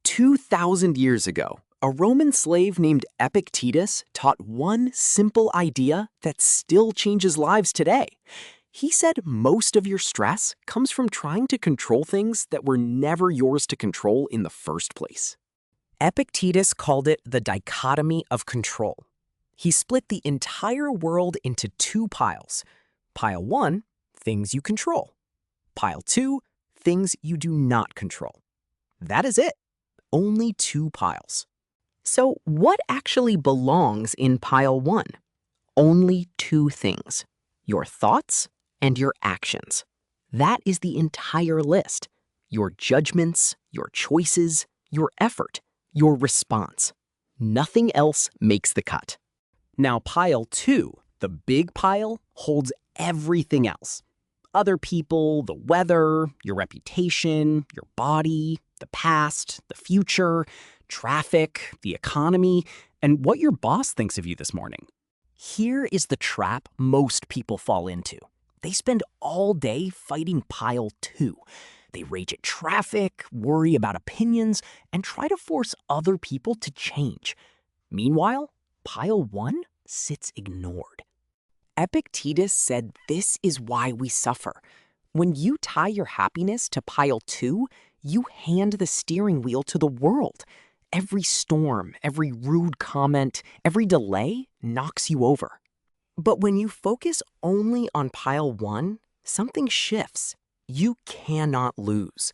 2,000 years ago, a Roman slave named Epictetus taught one simple idea that still changes lives today. He said most of your stress comes from trying to control things that were never yours to control in the first place. Epictetus called it the dichotomy of control. He split the entire world into two piles. Pile 1, things you control. Pile 2, things you do not control. That is it. Only two piles. So what actually belongs in pile 1? Only two things: your thoughts and your actions. That is the entire list. Your judgments, your choices, your effort, your response. Nothing else makes the cut. Now pile 2, the big pile, holds everything else. Other people, the weather, your reputation, your body, the past, the future, traffic, the economy, and what your boss thinks of you this morning. Here is the trap most people fall into. They spend all day fighting pile 2. They rage at traffic, worry about opinions, and try to force other people to change. Meanwhile, pile 1 sits ignored. Epictetus said this is why we suffer. When you tie your happiness to pile 2, you hand the steering wheel to the world. Every storm, every rude comment, every delay knocks you over. But when you focus only on pile 1, something shifts. You cannot lose.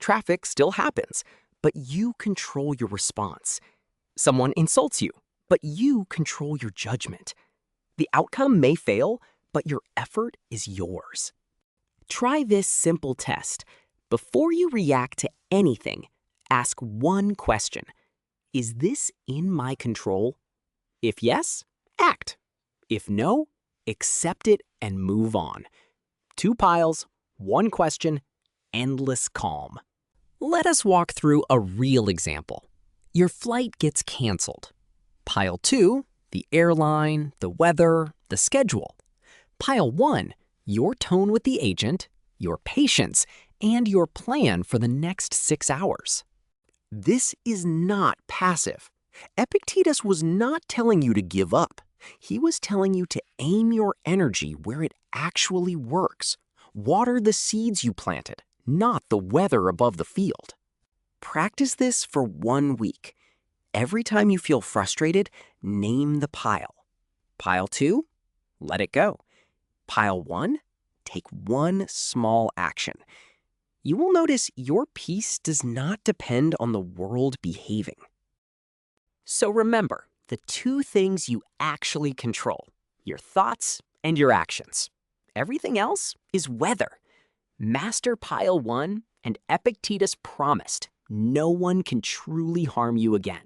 Traffic still happens, but you control your response. Someone insults you, but you control your judgment. The outcome may fail, but your effort is yours. Try this simple test. Before you react to anything, ask one question. Is this in my control? If yes, act. If no, accept it and move on. Two piles, one question, endless calm. Let us walk through a real example. Your flight gets canceled. Pile 2, the airline, the weather, the schedule. Pile 1, your tone with the agent, your patience, and your plan for the next 6 hours. This is not passive. Epictetus was not telling you to give up. He was telling you to aim your energy where it actually works. Water the seeds you planted, not the weather above the field. Practice this for 1 week. Every time you feel frustrated, name the pile. Pile 2, let it go. Pile 1, take one small action. You will notice your peace does not depend on the world behaving. So remember, the two things you actually control: your thoughts and your actions. Everything else is weather. Master pile 1, and Epictetus promised no one can truly harm you again.